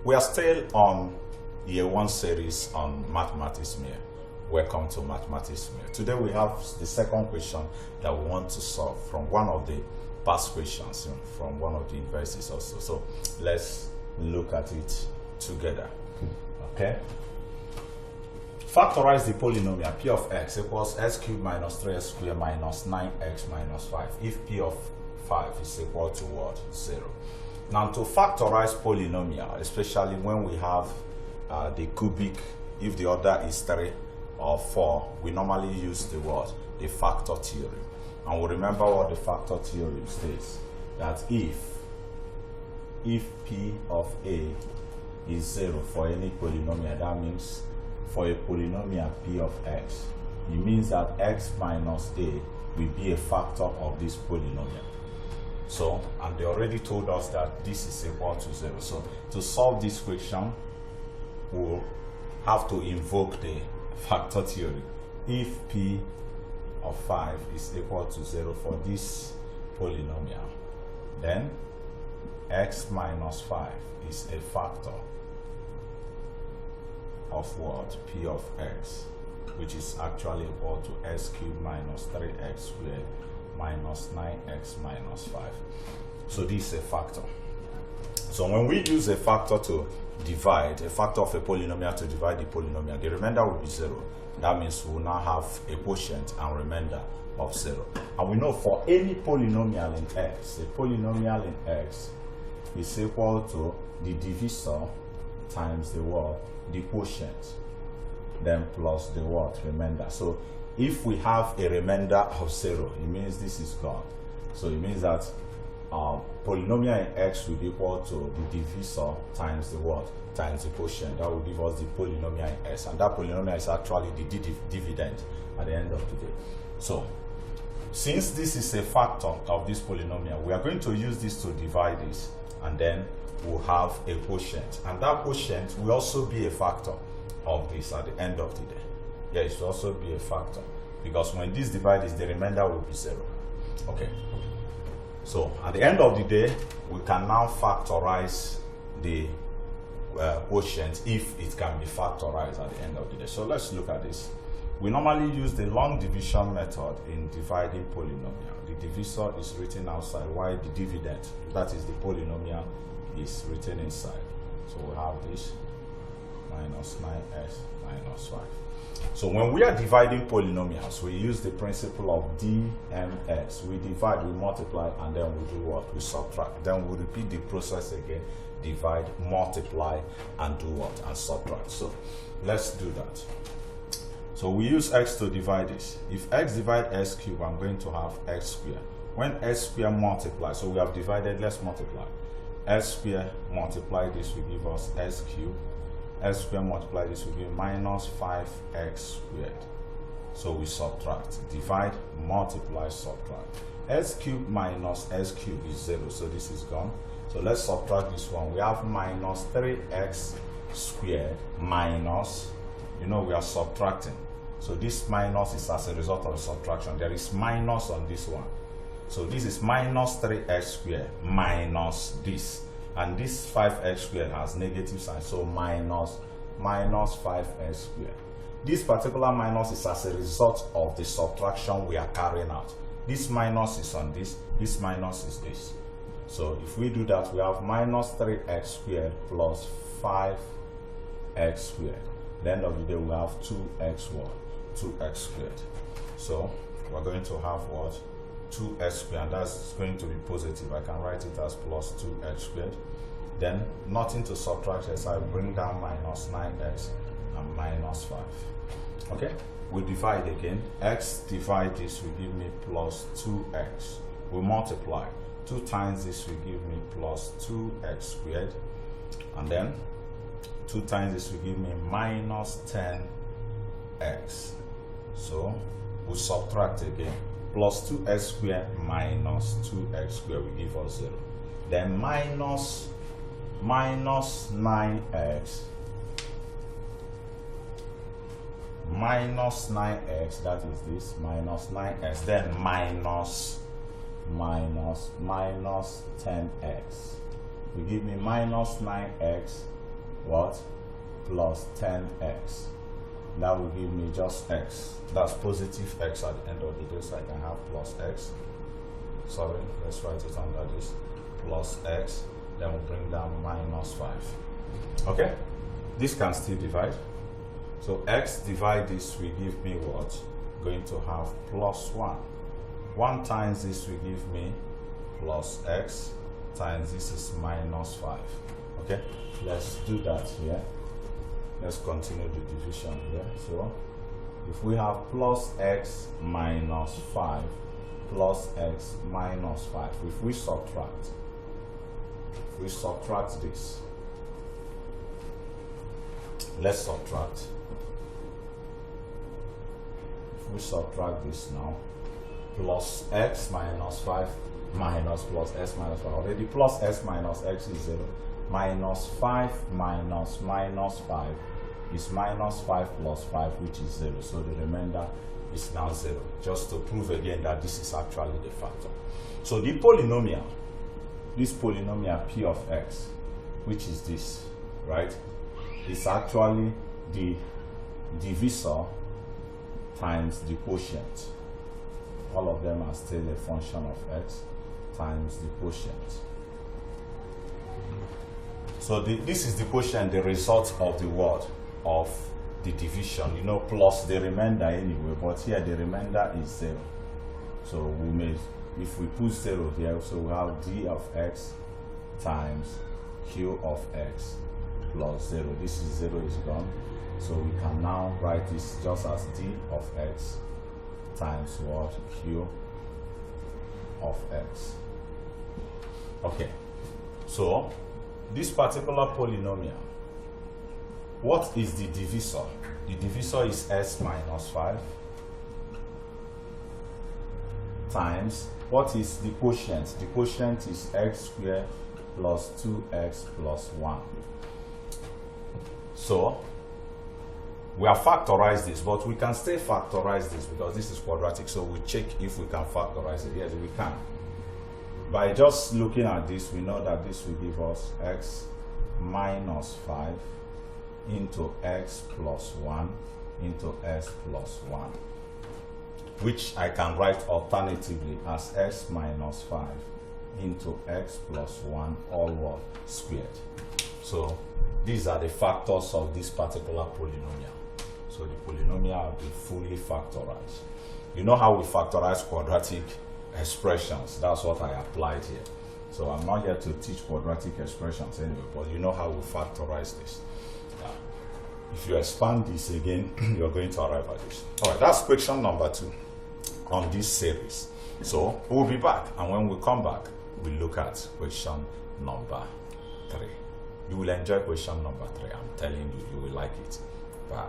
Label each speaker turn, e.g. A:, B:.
A: We are still on year 1 series on mathematics mere. Welcome to mathematics mere. Today we have the second question that we want to solve from one of the past questions from one of the universities also. So let's look at it together. Okay. Factorize the polynomial p of x equals x cubed minus 3x squared minus 9x minus 5 if p of 5 is equal to what? 0. Now to factorize polynomial, especially when we have the cubic, if the order is 3 or 4, we normally use the word, the factor theorem. And we remember what the factor theorem states, that if p of a is 0 for any polynomial, that means for a polynomial p of x, it means that x minus a will be a factor of this polynomial. So, and they already told us that this is equal to 0. So, to solve this question, we'll have to invoke the factor theory. If p of 5 is equal to 0 for this polynomial, then x minus 5 is a factor of what? P of x, which is actually equal to x cubed minus 3x squared minus 9x minus 5. So this is a factor. So when we use a factor to divide, a factor of a polynomial to divide the polynomial, the remainder will be 0. That means we will now have a quotient and remainder of 0. And we know for any polynomial in x, a polynomial in x is equal to the divisor times the what? The quotient, then plus the what? Remainder. So if we have a remainder of 0, it means this is gone. So it means that polynomial in x will be equal to the divisor times the what? Times the quotient. That will give us the polynomial in s, and that polynomial is actually the dividend at the end of the day. So since this is a factor of this polynomial, we are going to use this to divide this, and then we'll have a quotient, and that quotient will also be a factor of this at the end of the day. Yeah, it should also be a factor, because when this divides, the remainder will be 0. Okay. So at the end of the day, we can now factorize the quotient if it can be factorized at the end of the day. So let's look at this. We normally use the long division method in dividing polynomial. The divisor is written outside, while the dividend, that is the polynomial, is written inside. So we have this minus 9x minus 5. So when we are dividing polynomials, we use the principle of DMX. We divide, we multiply, and then we do what? We subtract. Then we repeat the process again. Divide, multiply, and do what? And subtract. So let's do that. So we use x to divide this. If x divide x cubed, I'm going to have x squared. When x squared multiplies, so we have divided, let's multiply. X squared multiply this will give us x cubed. X squared multiply this will be minus 5x squared. So we subtract. Divide, multiply, subtract. X cubed minus x cubed is 0, so this is gone. So let's subtract this one. We have minus 3x squared minus, we are subtracting. So this minus is as a result of subtraction. There is minus on this one. So this is minus 3x squared minus this. And this 5x squared has negative sign, so minus 5x squared. This particular minus is as a result of the subtraction we are carrying out. This minus is on this minus is this. So if we do that, we have minus 3x squared plus 5x squared. At the end of the day, we have 2x squared. So we're going to have what? 2x squared, and that's going to be positive. I can write it as plus 2x squared. Then nothing to subtract, as I bring down minus 9x and minus 5. Okay, we divide again. X divide this will give me plus 2x. We multiply. 2 times this will give me plus 2x squared, and then 2 times this will give me minus 10x. So we subtract again. Plus 2x squared minus 2x squared will give us 0. Then minus 9x minus 9x, that is this, minus 9x, then minus 10x. You give me minus 9x what? Plus 10x. That will give me just x. That's positive x at the end of the day, so I can have plus x. Sorry, let's write it under this. Plus x, then we'll bring down minus 5. Okay? This can still divide. So x divide this will give me what? Going to have plus 1. 1 times this will give me plus x times this is minus 5. Okay? Let's do that here. Let's continue the division here. So if we have plus x minus 5 plus x minus 5, if we subtract this, let's subtract. If we subtract this now, plus x minus 5 minus plus x minus 5, already plus x minus x is 0, minus 5 minus minus 5 is minus 5 plus 5, which is 0. So the remainder is now 0, just to prove again that this is actually the factor. So the polynomial, this polynomial p of x, which is this, right, is actually the divisor times the quotient. All of them are still a function of x times the quotient. So this is the quotient, the result of the word of the division, you know, plus the remainder anyway, but here the remainder is 0. So we may, if we put 0 here, so we have d of x times q of x plus 0. This is 0 is gone. So we can now write this just as d of x times what? Q of x. Okay. So this particular polynomial, what is the divisor? The divisor is s minus 5 times, what is the quotient? The quotient is x squared plus 2x plus 1. So we have factorized this, but we can still factorize this because this is quadratic. So we check if we can factorize it. Yes, we can. By just looking at this, we know that this will give us x minus 5 into x plus 1 into x plus 1, which I can write alternatively as x minus 5 into x plus 1 all what? Squared. So these are the factors of this particular polynomial. So the polynomial will be fully factorized. You know how we factorize quadratic expressions? That's what I applied here. So I'm not here to teach quadratic expressions anyway, but you know how we factorize this. If you expand this again, you're going to arrive at this. All right, that's question number 2 on this series. So we'll be back, and when we come back, we'll look at question number 3. You will enjoy question number 3. I'm telling you, you will like it. Bye.